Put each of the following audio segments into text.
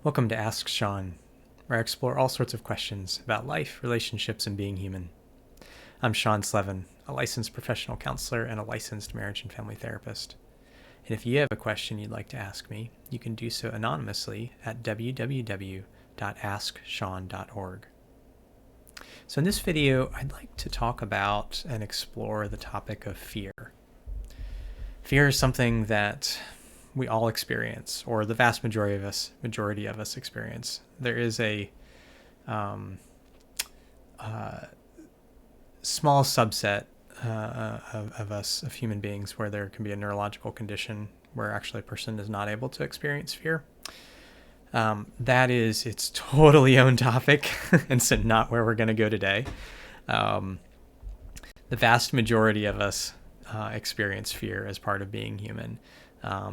Welcome to Ask Sean, where I explore all sorts of questions about life, relationships, and being human. I'm Sean Slevin, a licensed professional counselor and a licensed marriage and family therapist. And if you have a question you'd like to ask me, you can do so anonymously at www.asksean.org. So in this video, I'd like to talk about and explore the topic of fear. Fear is something that we all experience, or the vast majority of us experience. There is a small subset of us, of human beings, where there can be a neurological condition where actually a person is not able to experience fear. That is its totally own topic, and so not where we're going to go today. The vast majority of us experience fear as part of being human.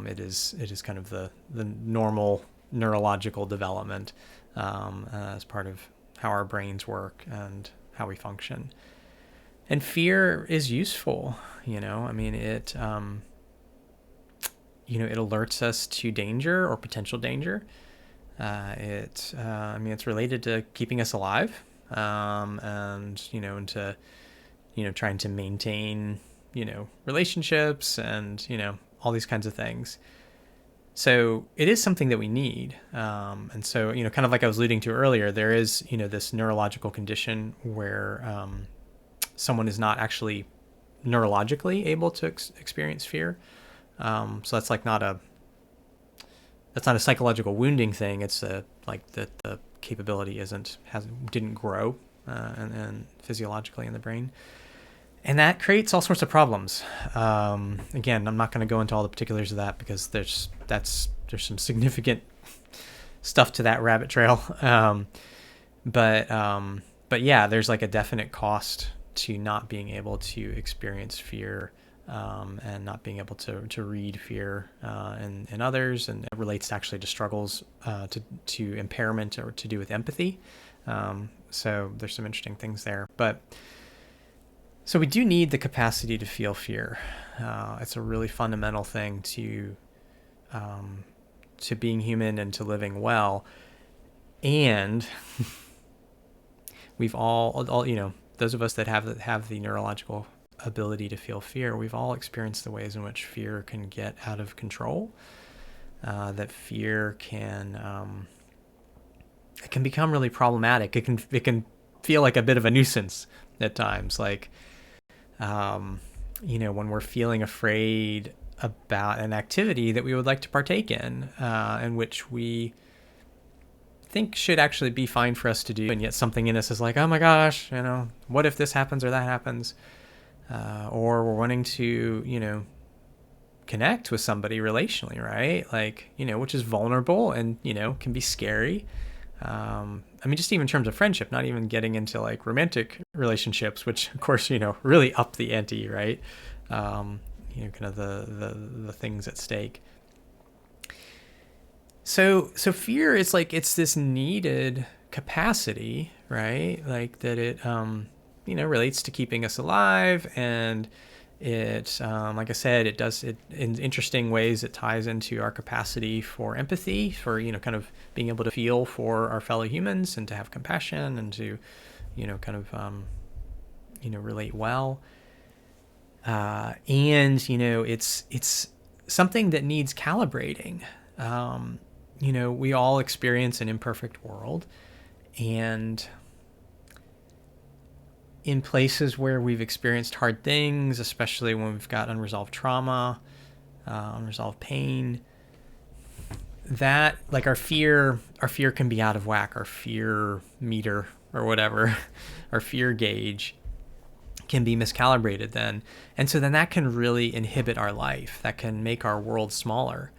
It is kind of the normal neurological development as part of how our brains work and how we function. And fear is useful, it alerts us to danger or potential danger. It's related to keeping us alive, and to trying to maintain relationships and all these kinds of things. So it is something that we need. And so, kind of like I was alluding to earlier, there is, this neurological condition where someone is not actually neurologically able to experience fear. So that's not a psychological wounding thing. It's like that the capability didn't grow and physiologically in the brain. And that creates all sorts of problems. Again, I'm not going to go into all the particulars of that because there's some significant stuff to that rabbit trail. But yeah, there's like a definite cost to not being able to experience fear, and not being able to read fear in others, and it relates actually to struggles to impairment or to do with empathy. So there's some interesting things there, but. So we do need the capacity to feel fear. It's a really fundamental thing to being human and to living well. And we've all those of us that have the neurological ability to feel fear, we've all experienced the ways in which fear can get out of control. That fear can it can become really problematic. It can feel like a bit of a nuisance at times, like. When we're feeling afraid about an activity that we would like to partake in which we think should actually be fine for us to do, and yet something in us is like, oh my gosh, what if this happens or that happens? Or we're wanting to, connect with somebody relationally, right? Like, which is vulnerable and, can be scary. Just even in terms of friendship, not even getting into like romantic relationships, which of course, really up the ante, right? Kind of the things at stake. So fear is like, it's this needed capacity, right? Like that it, relates to keeping us alive, and it, like I said, it does it in interesting ways. It ties into our capacity for empathy, for, kind of being able to feel for our fellow humans and to have compassion and to, relate well. And, it's something that needs calibrating. We all experience an imperfect world, and in places where we've experienced hard things, especially when we've got unresolved trauma, unresolved pain, that like our fear can be out of whack. Our fear meter or whatever, our fear gauge can be miscalibrated then. And so then that can really inhibit our life. That can make our world smaller.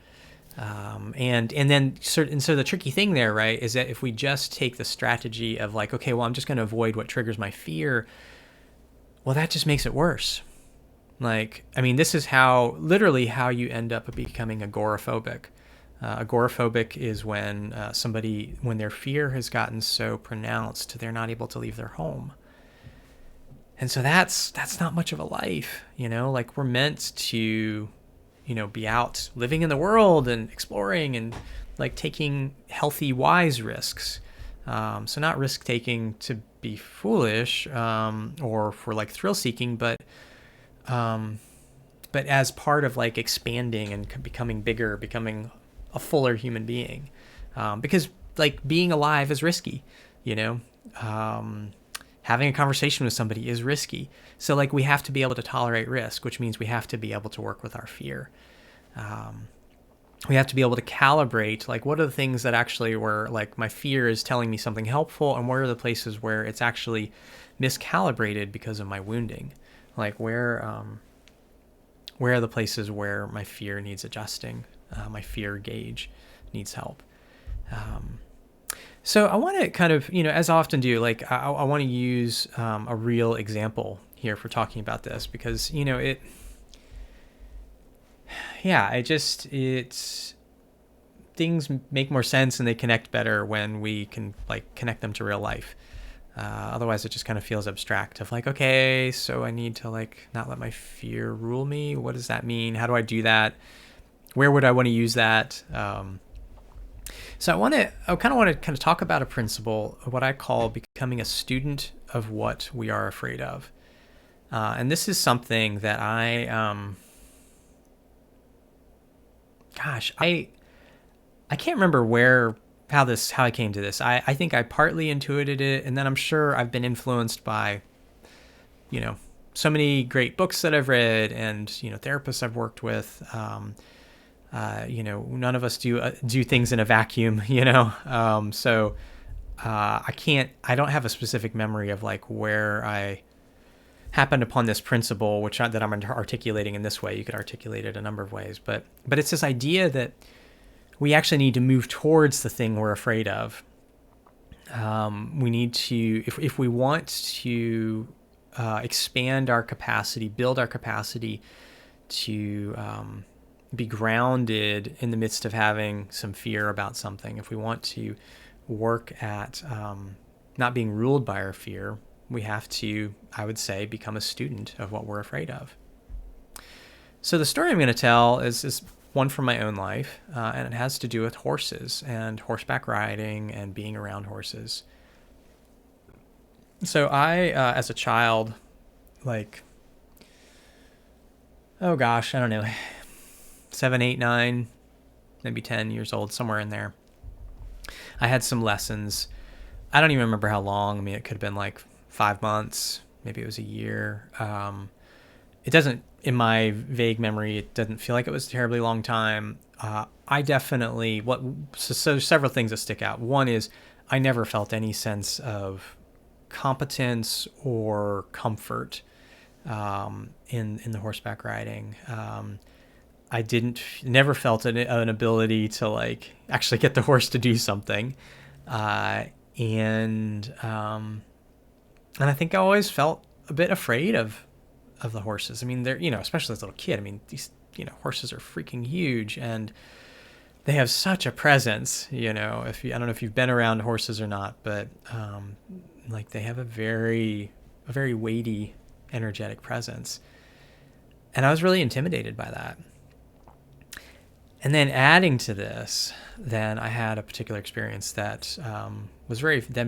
And so the tricky thing there, right, is that if we just take the strategy of like, okay, well, I'm just going to avoid what triggers my fear, well, that just makes it worse. Like, this is literally how you end up becoming agoraphobic. Agoraphobic is when when their fear has gotten so pronounced, they're not able to leave their home. And so that's not much of a life, like we're meant to be out living in the world and exploring and like taking healthy, wise risks. So not risk taking to be foolish or for like thrill seeking, but as part of like expanding and becoming bigger, becoming a fuller human being. Because like being alive is risky, having a conversation with somebody is risky. So like we have to be able to tolerate risk, which means we have to be able to work with our fear. We have to be able to calibrate, like what are the things that actually were like my fear is telling me something helpful, and where are the places where it's actually miscalibrated because of my wounding? Like where are the places where my fear needs adjusting? My fear gauge needs help. So I want to kind of, as I often do, like I want to use a real example here for talking about this, because, it's things make more sense and they connect better when we can like connect them to real life. Otherwise it just kind of feels abstract of like, okay, so I need to like not let my fear rule me. What does that mean? How do I do that? Where would I want to use that? So I kind of want to talk about a principle, what I call becoming a student of what we are afraid of. And this is something that I can't remember how I came to this. I think I partly intuited it, and then I'm sure I've been influenced by, so many great books that I've read and, therapists I've worked with. None of us do things in a vacuum, so I don't have a specific memory of like where I happened upon this principle, that I'm articulating in this way. You could articulate it a number of ways, but it's this idea that we actually need to move towards the thing we're afraid of. We need to, if we want to expand our capacity, build our capacity to be grounded in the midst of having some fear about something, if we want to work at not being ruled by our fear, we have to, I would say, become a student of what we're afraid of. So the story I'm going to tell is one from my own life, and it has to do with horses and horseback riding and being around horses. So I, as a child, like, I don't know, 7, 8, 9, maybe 10 years old, somewhere in there, I had some lessons. I don't even remember how long. I mean, it could have been like 5 months, maybe it was a year. It doesn't, in my vague memory, it doesn't feel like it was a terribly long time. I definitely, so several things that stick out. One is I never felt any sense of competence or comfort in the horseback riding. I never felt an ability to like actually get the horse to do something. And I think I always felt a bit afraid of the horses. I mean, they're, especially as a little kid, I mean, these, horses are freaking huge and they have such a presence, I don't know if you've been around horses or not, but like they have a very weighty, energetic presence. And I was really intimidated by that. And then adding to this, then I had a particular experience that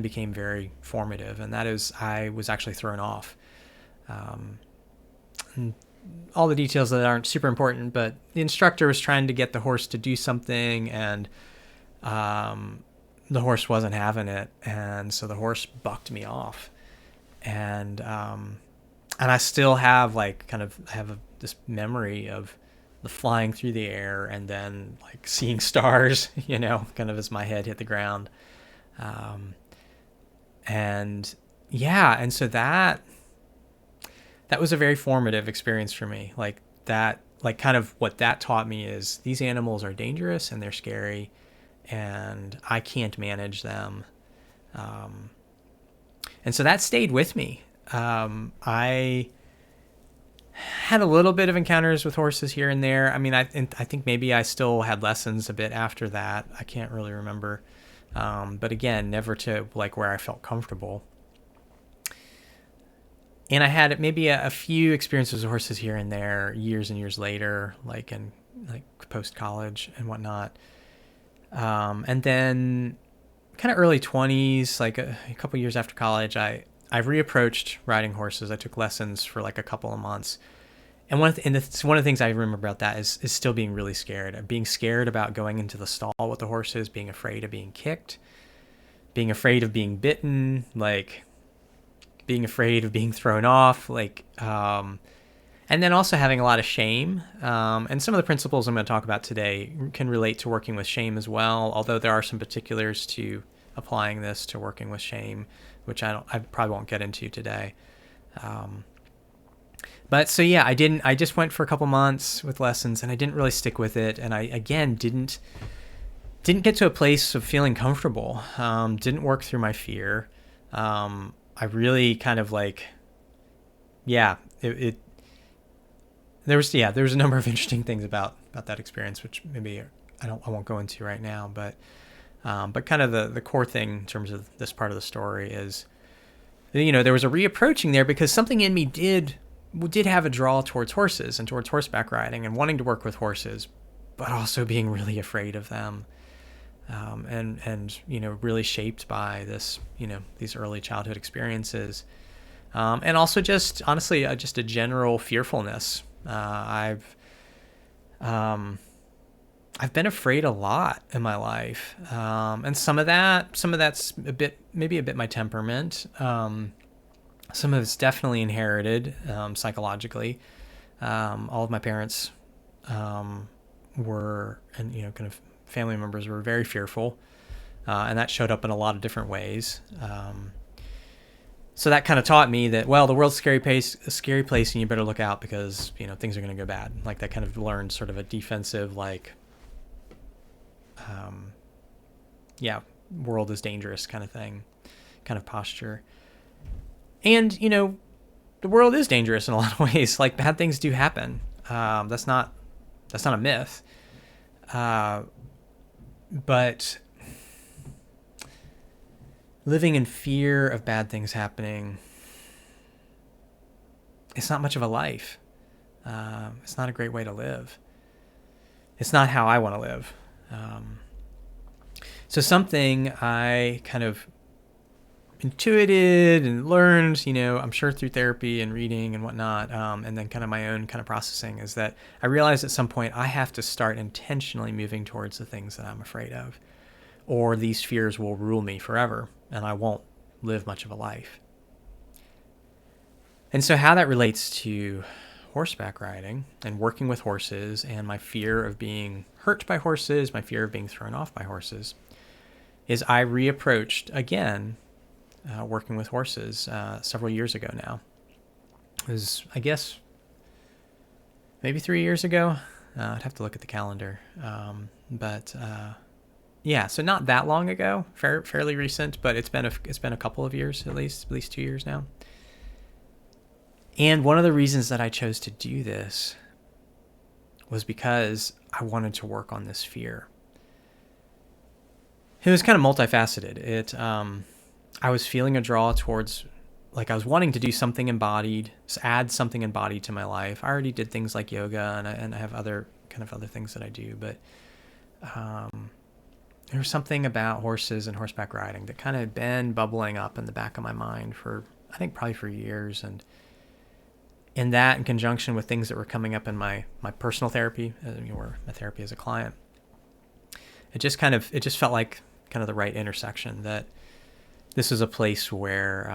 became very formative, and that is I was actually thrown off. And all the details of that aren't super important, but the instructor was trying to get the horse to do something, and the horse wasn't having it, and so the horse bucked me off. And I still have this memory of the flying through the air and then like seeing stars, kind of as my head hit the ground. And so that was a very formative experience for me. Like that, like kind of what that taught me is these animals are dangerous and they're scary and I can't manage them. And so that stayed with me. I had a little bit of encounters with horses here and there. I mean, I think maybe I still had lessons a bit after that. I can't really remember. But again, never to like where I felt comfortable. And I had maybe a few experiences with horses here and there years and years later, like in like post college and whatnot. And then kind of early 20s, like a couple years after college, I reapproached riding horses. I took lessons for like a couple of months. And one of the things I remember about that is still being really scared. Being scared about going into the stall with the horses, being afraid of being kicked, being afraid of being bitten, like being afraid of being thrown off, like, and then also having a lot of shame. And some of the principles I'm going to talk about today can relate to working with shame as well, although there are some particulars to applying this to working with shame, which I probably won't get into today. But so yeah, I just went for a couple months with lessons, and I didn't really stick with it. And I, again, didn't get to a place of feeling comfortable. Didn't work through my fear. I really kind of like, there was a number of interesting things about that experience, which maybe I won't go into right now, but kind of the core thing in terms of this part of the story is, there was a reapproaching there because something in me did have a draw towards horses and towards horseback riding and wanting to work with horses, but also being really afraid of them. And really shaped by this, these early childhood experiences. And also just, honestly, just a general fearfulness. I've been afraid a lot in my life. And some of that's maybe a bit my temperament. Some of it's definitely inherited, psychologically. All of my parents, were, and, kind of family members were very fearful. And that showed up in a lot of different ways. So that kind of taught me that, well, the world's a scary place, and you better look out because, things are going to go bad. Like that kind of learned sort of a defensive, like, world is dangerous kind of thing, kind of posture. And, the world is dangerous in a lot of ways. Like bad things do happen. That's not a myth. But living in fear of bad things happening, it's not much of a life. It's not a great way to live. It's not how I want to live. So something I kind of intuited and learned, I'm sure through therapy and reading and whatnot, and then kind of my own kind of processing, is that I realized at some point I have to start intentionally moving towards the things that I'm afraid of, or these fears will rule me forever and I won't live much of a life. And so how that relates to horseback riding and working with horses and my fear of being hurt by horses, my fear of being thrown off by horses, is I reapproached again working with horses several years ago now. It was, I guess, maybe 3 years ago. I'd have to look at the calendar. So not that long ago, fairly recent, but it's been a couple of years, at least 2 years now. And one of the reasons that I chose to do this was because I wanted to work on this fear. It was kind of multifaceted. I was feeling a draw towards, like, I was wanting to do something embodied, add something embodied to my life. I already did things like yoga, and I have other things that I do, but there was something about horses and horseback riding that kind of been bubbling up in the back of my mind for, I think, probably for years. And in that, in conjunction with things that were coming up in my personal therapy, or my therapy as a client, it just felt like kind of the right intersection, that this is a place where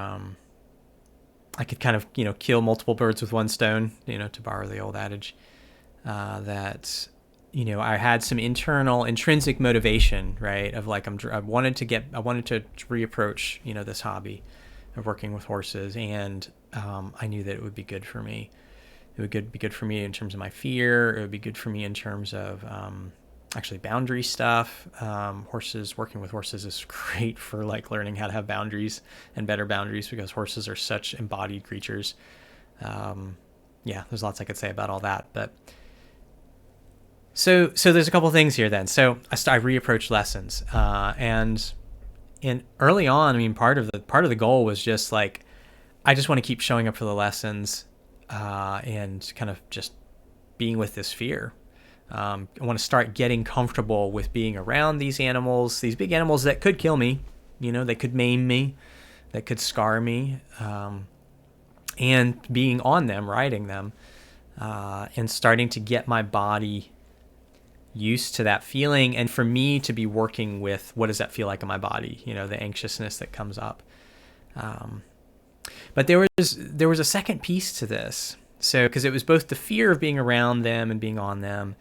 I could kind of, kill multiple birds with one stone, to borrow the old adage, that, I had some intrinsic motivation, right? Of like, I wanted to reapproach, this hobby of working with horses. And I knew that it would be good for me. It would be good for me in terms of my fear. It would be good for me in terms of actually boundary stuff. Working with horses is great for like learning how to have boundaries and better boundaries, because horses are such embodied creatures. There's lots I could say about all that, but so there's a couple things here then. So I reapproached lessons, and early on, part of the goal was just like, I just want to keep showing up for the lessons, and kind of just being with this fear. I want to start getting comfortable with being around these animals, these big animals that could kill me, they could maim me, that could scar me, and being on them, riding them, and starting to get my body used to that feeling, and for me to be working with what does that feel like in my body, the anxiousness that comes up. But there was a second piece to this. So, because it was both the fear of being around them and being on them,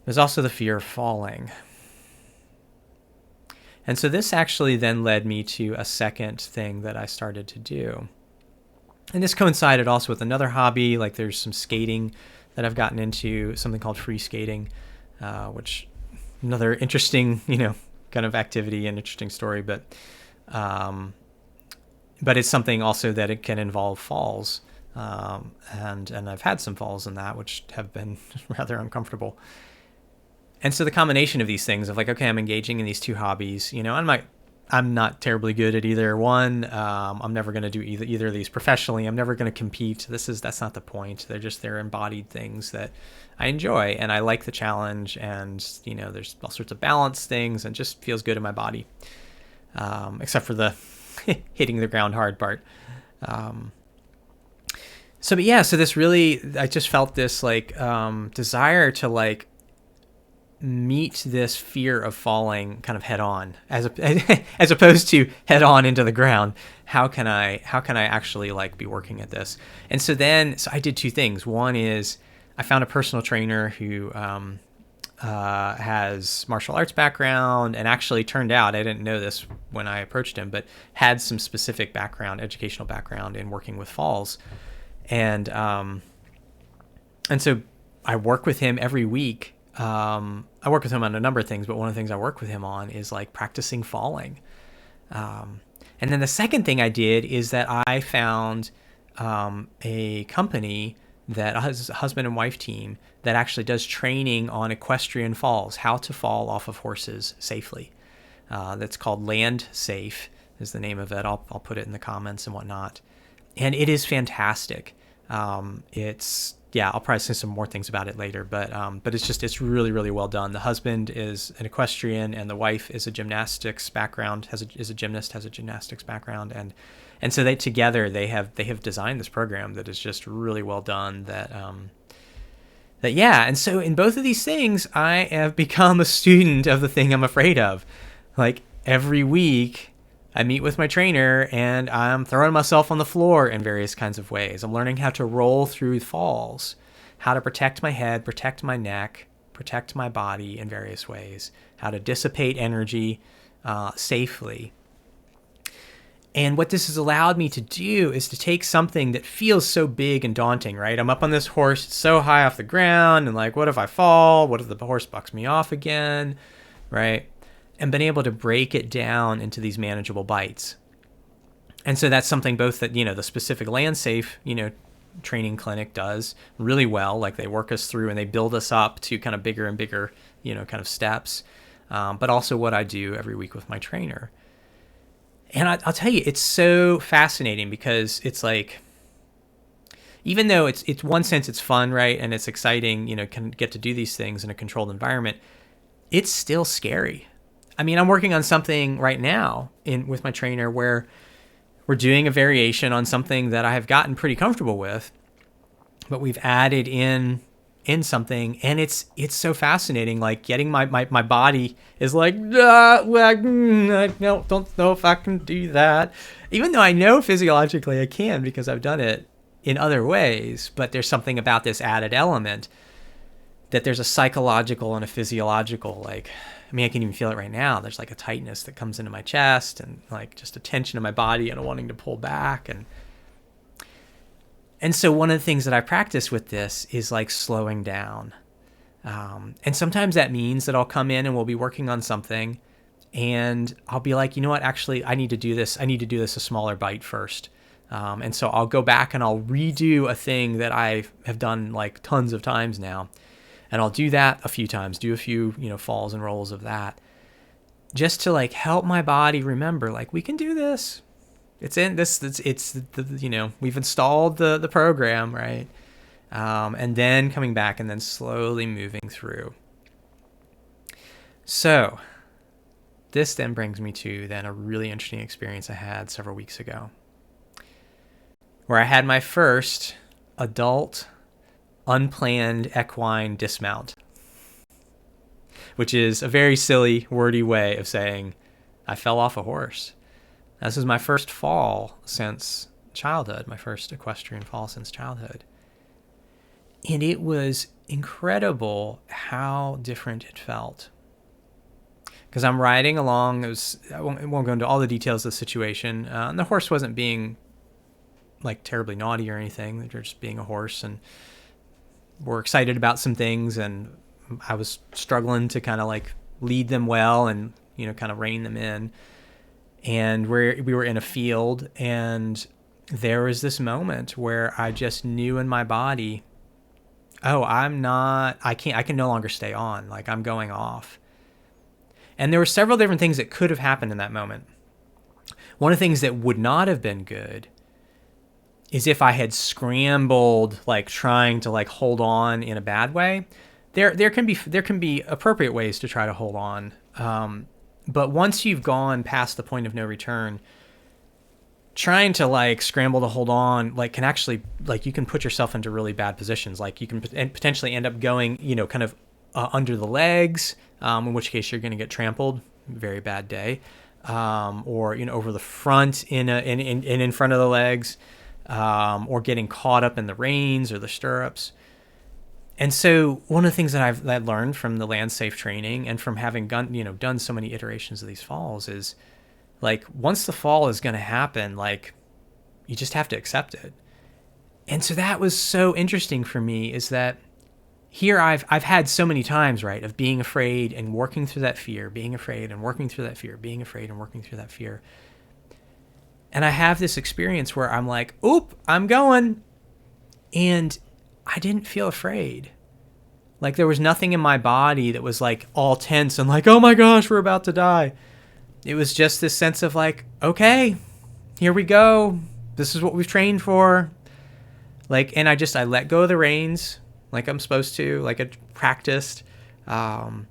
there's also the fear of falling. And so this actually then led me to a second thing that I started to do. And this coincided also with another hobby, like there's some skating that I've gotten into, something called free skating, which another interesting, kind of activity and interesting story, but it's something also that it can involve falls. And I've had some falls in that, which have been rather uncomfortable. And so the combination of these things of like, okay, I'm engaging in these two hobbies, I'm not terribly good at either one. I'm never going to do either of these professionally. I'm never going to compete. That's not the point. They're embodied things that I enjoy, and I like the challenge, and, there's all sorts of balance things, and just feels good in my body. Except for the hitting the ground hard part. So this really, I just felt this like, desire to like, meet this fear of falling kind of head on, as opposed to head on into the ground. How can I actually like be working at this? And so I did two things. One is I found a personal trainer who has martial arts background, and actually turned out, I didn't know this when I approached him, but had some specific educational background in working with falls. And so I work with him every week. I work with him on a number of things, but one of the things I work with him on is like practicing falling. And then the second thing I did is that I found a company that has a husband and wife team that actually does training on equestrian falls, how to fall off of horses safely. That's called Land Safe is the name of it. I'll put it in the comments and whatnot. And it is fantastic. I'll probably say some more things about it later, but it's really, really well done. The husband is an equestrian, and the wife is a gymnastics background, has a gymnastics background, and so they have designed this program that is just really well done. And so in both of these things, I have become a student of the thing I'm afraid of. Like every week, I meet with my trainer, and I'm throwing myself on the floor in various kinds of ways. I'm learning how to roll through falls, how to protect my head, protect my neck, protect my body in various ways, how to dissipate energy safely. And what this has allowed me to do is to take something that feels so big and daunting, right? I'm up on this horse, it's so high off the ground, and like, what if I fall? What if the horse bucks me off again, right? And been able to break it down into these manageable bites. And so that's something both that, the specific Land Safe, training clinic does really well. Like they work us through and they build us up to kind of bigger and bigger, kind of steps. But also what I do every week with my trainer. And I'll tell you, it's so fascinating because it's like, even though it's one sense it's fun, right? And it's exciting, can get to do these things in a controlled environment. It's still scary. I mean, I'm working on something right now with my trainer where we're doing a variation on something that I have gotten pretty comfortable with, but we've added in something, and it's so fascinating. Like getting my body is like, I don't know if I can do that, even though I know physiologically I can because I've done it in other ways. But there's something about this added element that there's a psychological and a physiological, like, I mean, I can even feel it right now. There's like a tightness that comes into my chest and like just a tension in my body and a wanting to pull back. And so one of the things that I practice with this is like slowing down. And sometimes that means that I'll come in and we'll be working on something and I'll be like, you know what, actually, I need to do this a smaller bite first. And so I'll go back and I'll redo a thing that I have done like tons of times now. And I'll do that a few times, do a few, falls and rolls of that, just to like help my body remember, like, we can do this. It's in this, we've installed the program, right? and then coming back and then slowly moving through. So this then brings me to then a really interesting experience I had several weeks ago, where I had my first adult unplanned equine dismount, which is a very silly, wordy way of saying I fell off a horse. This was my first fall since childhood, my first equestrian fall since childhood. And it was incredible how different it felt. Because I'm riding along, I won't go into all the details of the situation. And the horse wasn't being like terribly naughty or anything. They're just being a horse, and we're excited about some things. And I was struggling to kind of like lead them well and, kind of rein them in. And we were in a field, and there was this moment where I just knew in my body, oh, I can no longer stay on. Like, I'm going off. And there were several different things that could have happened in that moment. One of the things that would not have been good is if I had scrambled, like trying to like hold on in a bad way. There can be appropriate ways to try to hold on. But once you've gone past the point of no return, trying to like scramble to hold on, like can actually, like you can put yourself into really bad positions. Like you can potentially end up going, kind of under the legs, in which case you're going to get trampled. Very bad day. Or, over the front in front of the legs, or getting caught up in the reins or the stirrups. And so one of the things that I've learned from the land safe training and from having done so many iterations of these falls is like, once the fall is going to happen, like you just have to accept it. And so that was so interesting for me, is that here I've had so many times, right, of being afraid and working through that fear, being afraid and working through that fear, being afraid and working through that fear. And I have this experience where I'm like, oop, I'm going. And I didn't feel afraid. Like there was nothing in my body that was like all tense and like, oh my gosh, we're about to die. It was just this sense of like, okay, here we go. This is what we've trained for. Like, and I let go of the reins like I'm supposed to, like I practiced, and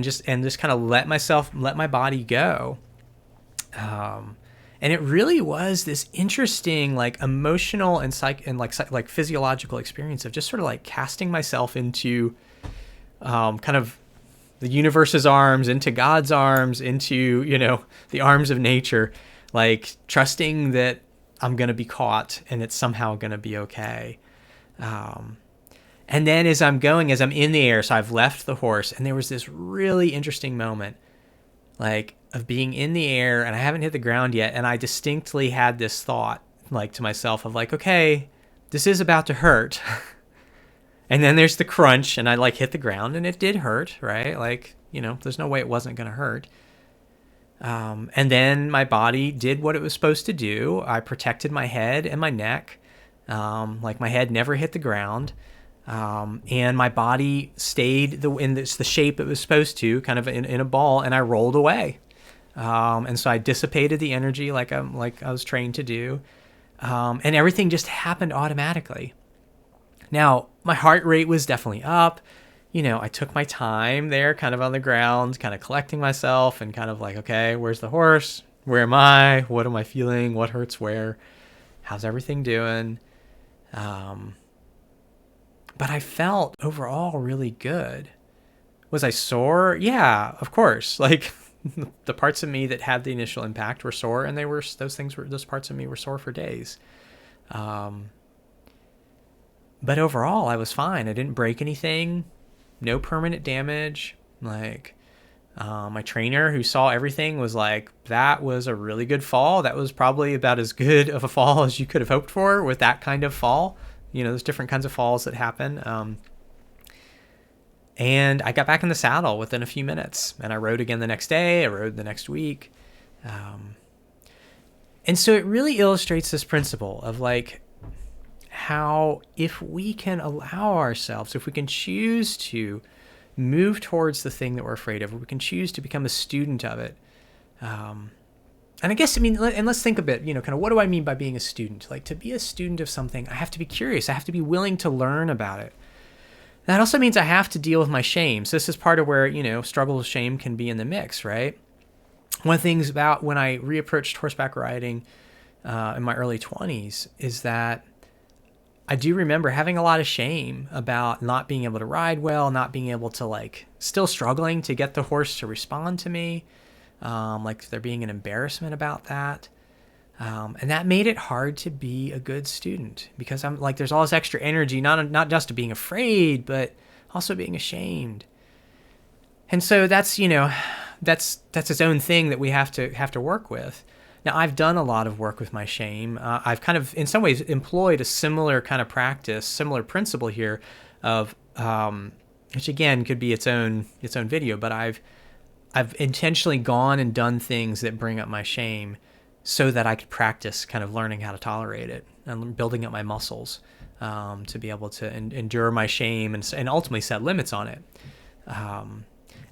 just kind of let my body go. And it really was this interesting, like emotional and like physiological experience of just sort of like casting myself into, kind of the universe's arms, into God's arms, into, the arms of nature, like trusting that I'm going to be caught and it's somehow going to be okay. And then as I'm in the air, so I've left the horse, and there was this really interesting moment, like of being in the air and I haven't hit the ground yet. And I distinctly had this thought like to myself of like, okay, this is about to hurt. And then there's the crunch, and I like hit the ground, and it did hurt, right? Like, there's no way it wasn't going to hurt. And then my body did what it was supposed to do. I protected my head and my neck. Like my head never hit the ground. And my body stayed in the shape it was supposed to, kind of in a ball, and I rolled away. And so I dissipated the energy like I was trained to do. And everything just happened automatically. Now, my heart rate was definitely up. I took my time there kind of on the ground, kind of collecting myself and kind of like, okay, where's the horse? Where am I? What am I feeling? What hurts where? How's everything doing? But I felt overall really good. Was I sore? Yeah, of course. Like the parts of me that had the initial impact were sore, and those parts of me were sore for days. But overall, I was fine. I didn't break anything. No permanent damage. Like, my trainer who saw everything was like, that was a really good fall. That was probably about as good of a fall as you could have hoped for with that kind of fall. There's different kinds of falls that happen. And I got back in the saddle within a few minutes, and I rode again the next day. I rode the next week. And so it really illustrates this principle of like, how if we can allow ourselves, if we can choose to move towards the thing that we're afraid of, or we can choose to become a student of it, And I guess, I mean, and let's think a bit, kind of what do I mean by being a student? Like, to be a student of something, I have to be curious. I have to be willing to learn about it. That also means I have to deal with my shame. So this is part of where, struggle with shame can be in the mix, right? One of the things about when I reapproached horseback riding in my early 20s is that I do remember having a lot of shame about not being able to ride well, not being able to, still struggling to get the horse to respond to me. There being an embarrassment about that. And that made it hard to be a good student because I'm there's all this extra energy, not just to being afraid, but also being ashamed. And so that's its own thing that we have to work with. Now, I've done a lot of work with my shame. I've kind of, in some ways, employed a similar kind of practice, similar principle here of, which again could be its own video, but I've intentionally gone and done things that bring up my shame so that I could practice kind of learning how to tolerate it and building up my muscles to be able to endure my shame and ultimately set limits on it.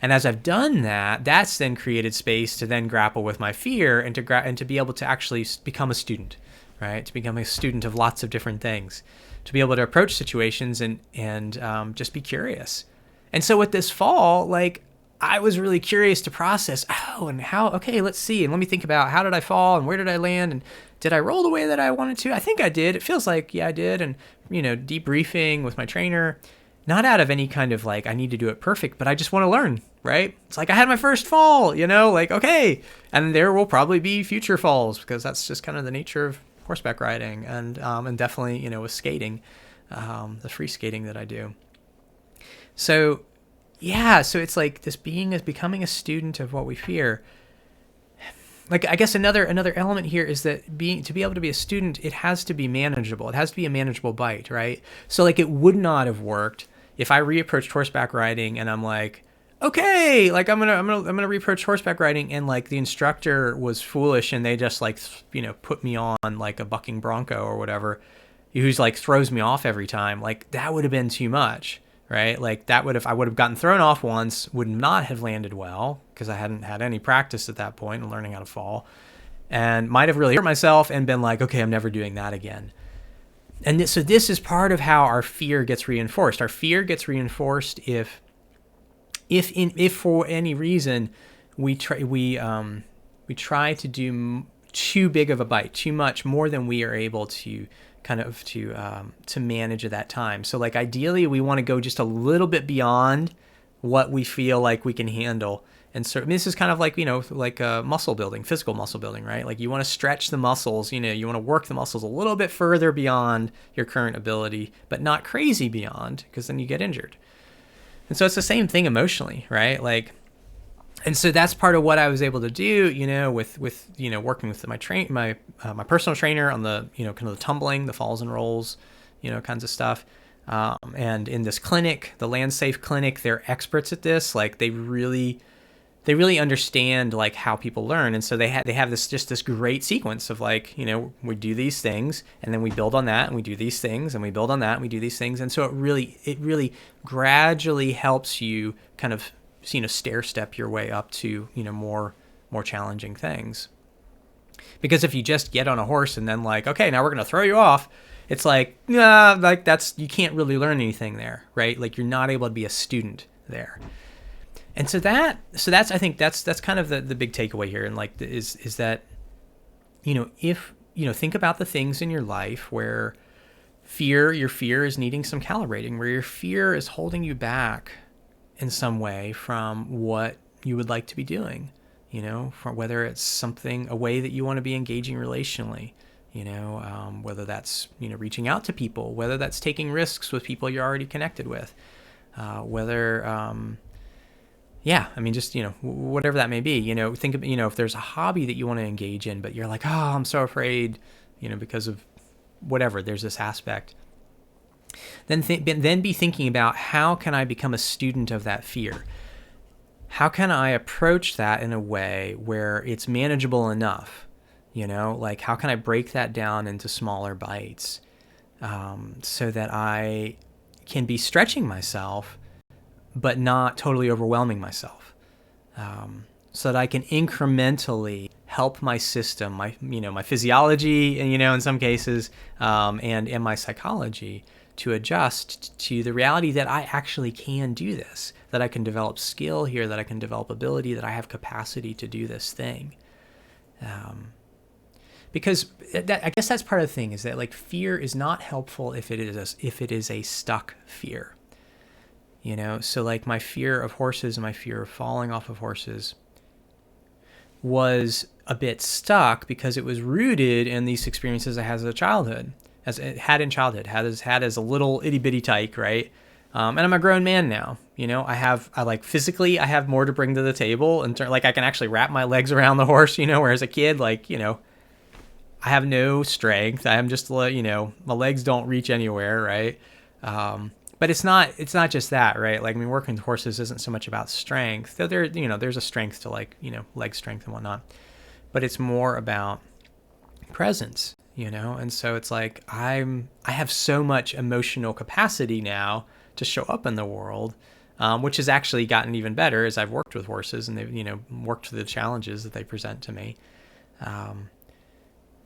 And as I've done that, that's then created space to then grapple with my fear and to be able to actually become a student, right? To become a student of lots of different things, to be able to approach situations and just be curious. And so with this fall, I was really curious to process, okay, let's see. And let me think about how did I fall and where did I land? And did I roll the way that I wanted to? I think I did. It feels like, yeah, I did. And, debriefing with my trainer, not out of any kind of I need to do it perfect, but I just want to learn, right? It's I had my first fall, okay. And there will probably be future falls because that's just kind of the nature of horseback riding and definitely, with skating, the free skating that I do. So, yeah, so it's this becoming a student of what we fear. I guess another element here is that to be able to be a student, it has to be manageable. It has to be a manageable bite, right? So it would not have worked if I reapproached horseback riding and I'm okay, I'm gonna reapproach horseback riding and the instructor was foolish and they just put me on a bucking bronco or whatever, who's throws me off every time. That would have been too much. Right? I would have gotten thrown off once, would not have landed well because I hadn't had any practice at that point in learning how to fall and might have really hurt myself and been okay, I'm never doing that again. And so this is part of how our fear gets reinforced. Our fear gets reinforced if for any reason we try to do too big of a bite, too much, more than we are able to to manage at that time. So ideally we want to go just a little bit beyond what we feel like we can handle. And so this is kind of muscle building, physical muscle building, right? You want to stretch the muscles, you want to work the muscles a little bit further beyond your current ability, but not crazy beyond because then you get injured. And so it's the same thing emotionally, right? And so that's part of what I was able to do, with working with my personal trainer on the, kind of the tumbling, the falls and rolls, kinds of stuff. And in this clinic, the Land Safe clinic, they're experts at this. They really understand how people learn. And so they have this great sequence of we do these things and then we build on that and we do these things and we build on that and we do these things. And so it really gradually helps you kind of stair step your way up to more challenging things. Because if you just get on a horse and then okay, now we're gonna throw you off, it's that's, you can't really learn anything there, right? You're not able to be a student there. And so that's I think that's kind of the big takeaway here, and is that if think about the things in your life where your fear is needing some calibrating, where your fear is holding you back in some way from what you would like to be doing, for whether it's a way that you want to be engaging relationally, whether that's, reaching out to people, whether that's taking risks with people you're already connected with, whether, just, whatever that may be, think of, if there's a hobby that you want to engage in, but you're I'm so afraid, because of whatever, there's this aspect. Then be thinking about how can I become a student of that fear? How can I approach that in a way where it's manageable enough? How can I break that down into smaller bites so that I can be stretching myself but not totally overwhelming myself, so that I can incrementally help help my system, my physiology, and in some cases, and my psychology to adjust to the reality that I actually can do this, that I can develop skill here, that I can develop ability, that I have capacity to do this thing. Because I guess that's part of the thing, is that like fear is not helpful if it is a stuck fear. So like my fear of horses and my fear of falling off of horses was a bit stuck because it was rooted in these experiences I had as a childhood, had as a little itty bitty tyke, right? And I'm a grown man now. Physically I have more to bring to the table, and like I can actually wrap my legs around the horse, whereas a kid, I have no strength. I'm just, my legs don't reach anywhere, right? But it's not just that, right? Like, working with horses isn't so much about strength, though there's a strength to leg strength and whatnot, but it's more about presence, And so it's like, I have so much emotional capacity now to show up in the world, which has actually gotten even better as I've worked with horses and they've, worked through the challenges that they present to me.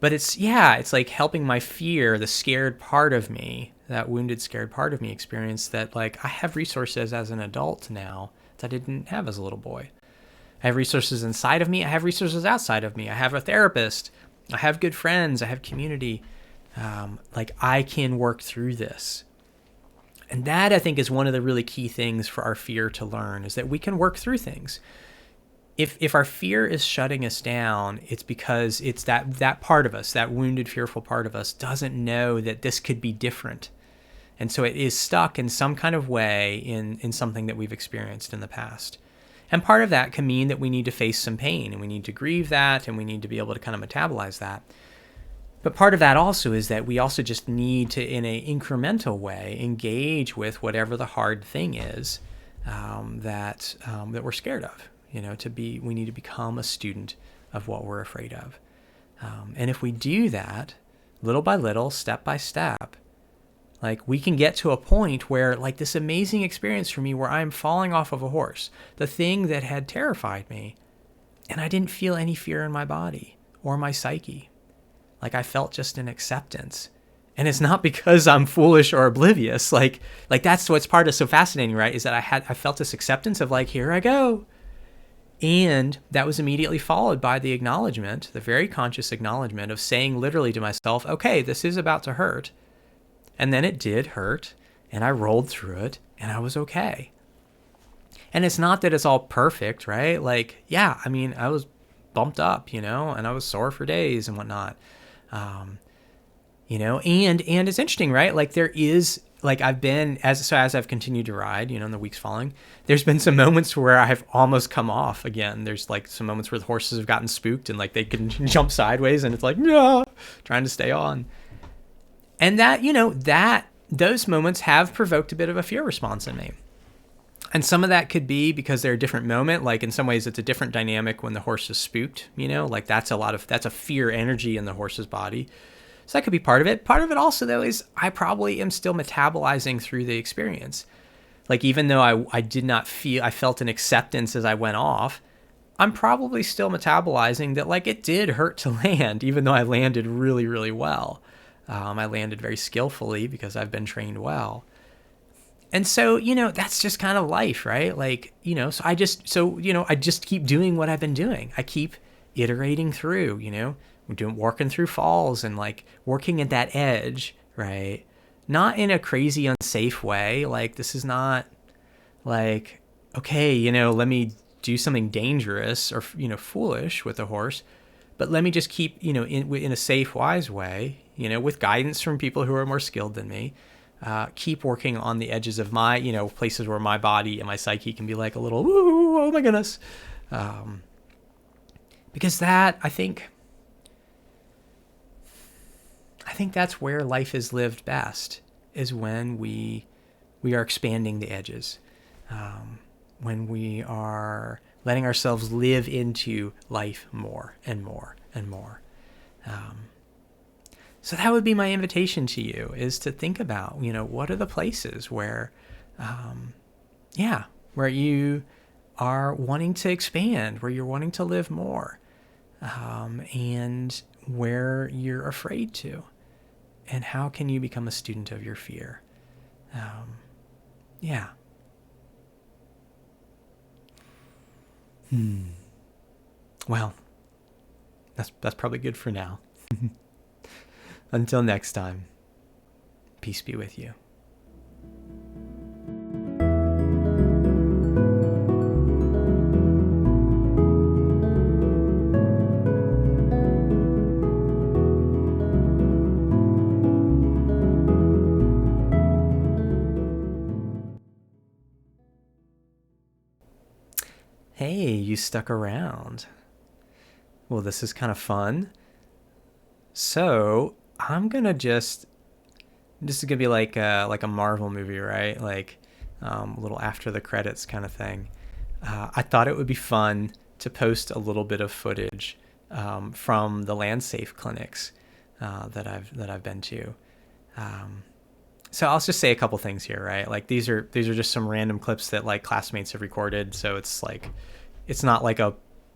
But it's like helping my fear, the scared part of me, that wounded, scared part of me, experience that, like, I have resources as an adult now that I didn't have as a little boy. I have resources inside of me. I have resources outside of me. I have a therapist. I have good friends. I have community. I can work through this. And that, I think, is one of the really key things for our fear to learn, is that we can work through things. If our fear is shutting us down, it's because it's that part of us, that wounded, fearful part of us, doesn't know that this could be different. And so it is stuck in some kind of way in something that we've experienced in the past. And part of that can mean that we need to face some pain, and we need to grieve that, and we need to be able to kind of metabolize that. But part of that also is that we also just need to, in an incremental way, engage with whatever the hard thing is that we're scared of. We need to become a student of what we're afraid of. And if we do that, little by little, step by step, like, we can get to a point where, like, this amazing experience for me where I'm falling off of a horse, the thing that had terrified me, and I didn't feel any fear in my body or my psyche. Like, I felt just an acceptance. And it's not because I'm foolish or oblivious. Like that's what's part of so fascinating, right? Is that I felt this acceptance of, like, here I go. And that was immediately followed by the acknowledgement, the very conscious acknowledgement of saying literally to myself, okay, this is about to hurt. And then it did hurt, and I rolled through it, and I was okay. And it's not that it's all perfect, right? Like, yeah, I was bumped up, and I was sore for days and whatnot. And it's interesting, right? Like, there is, like, I've been, as I've continued to ride, in the weeks following, there's been some moments where I've almost come off again. There's, like, some moments where the horses have gotten spooked and, like, they can jump sideways, and it's like, no, trying to stay on. And that, those moments have provoked a bit of a fear response in me. And some of that could be because they're a different moment. Like, in some ways, it's a different dynamic when the horse is spooked, like, that's a fear energy in the horse's body. So that could be part of it. Part of it also, though, is I probably am still metabolizing through the experience. Like, even though I felt an acceptance as I went off, I'm probably still metabolizing that, like, it did hurt to land, even though I landed really, really well. I landed very skillfully because I've been trained well. And so, that's just kind of life, right? Like, so I just keep doing what I've been doing. I keep iterating through, working through falls and, like, working at that edge, right? Not in a crazy, unsafe way. Like, this is not like, okay, let me do something dangerous or, foolish with a horse, but let me just keep, in a safe, wise way, with guidance from people who are more skilled than me, keep working on the edges of my, places where my body and my psyche can be like a little, ooh, oh my goodness. Because that, I think that's where life is lived best, is when we are expanding the edges, when we are letting ourselves live into life more and more and more. So that would be my invitation to you, is to think about, what are the places where, where you are wanting to expand, where you're wanting to live more. and where you're afraid to, and how can you become a student of your fear. Yeah. Well, that's probably good for now. Until next time, peace be with you. Hey, you stuck around. Well, this is kind of fun. So I'm gonna this is gonna be like a Marvel movie, right? Like a little after the credits kind of thing. I thought it would be fun to post a little bit of footage from the land safe clinics that I've been to. So I'll just say a couple things here, right? Like these are just some random clips that like classmates have recorded. So it's like, it's not like a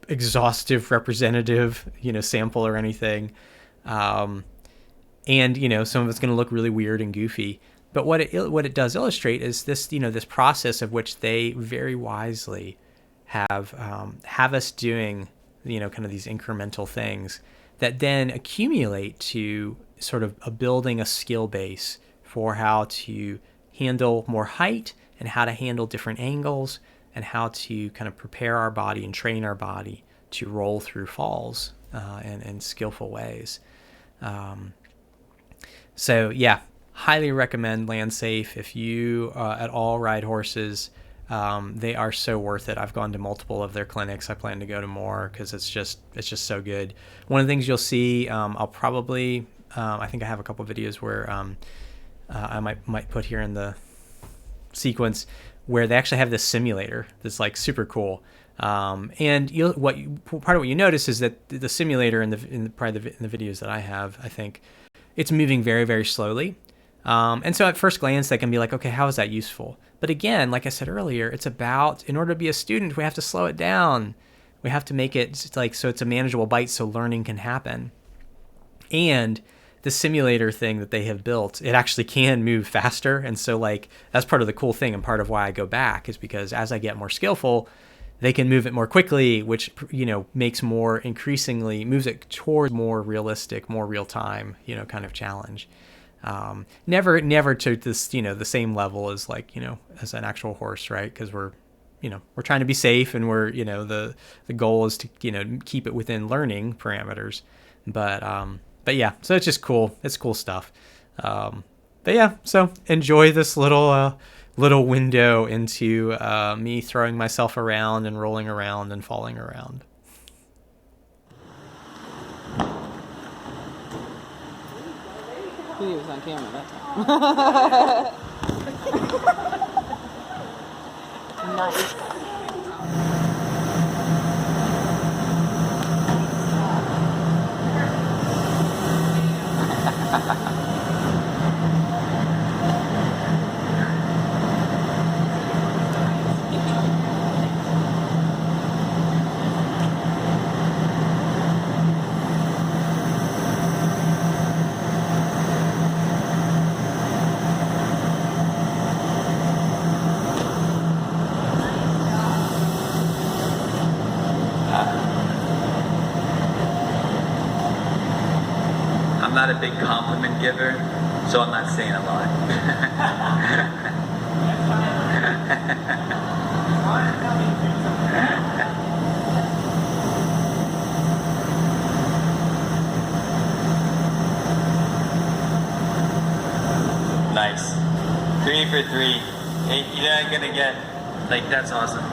exhaustive representative, sample or anything. And some of it's going to look really weird and goofy. But what it does illustrate is this, this process of which they very wisely have us doing, kind of these incremental things that then accumulate to sort of building a skill base for how to handle more height and how to handle different angles and how to kind of prepare our body and train our body to roll through falls in skillful ways. So yeah, highly recommend Land Safe. If you at all ride horses, they are so worth it. I've gone to multiple of their clinics. I plan to go to more because it's just so good. One of the things you'll see, I'll probably, I think I have a couple videos where I might put here in the sequence where they actually have this simulator that's like super cool. And part of what you notice is that the simulator in the videos that I have, I think it's moving very, very slowly. And so at first glance, they can be like, okay, how is that useful? But again, like I said earlier, it's about, in order to be a student, we have to slow it down. We have to make it like, so it's a manageable bite so learning can happen. And the simulator thing that they have built, it actually can move faster. And so like, that's part of the cool thing. And part of why I go back is because as I get more skillful, they can move it more quickly, which, moves it toward more realistic, more real time, kind of challenge. Never to this, the same level as like, as an actual horse, right? Because we're trying to be safe and we're, the goal is to, keep it within learning parameters. But yeah, so it's just cool. It's cool stuff. But yeah, so enjoy this little window into me throwing myself around and rolling around and falling around. He was on camera that time. Nice. I'm not a big compliment giver, so I'm not saying a lot. Nice. 3 for 3. Hey, you're not gonna get, like, that's awesome.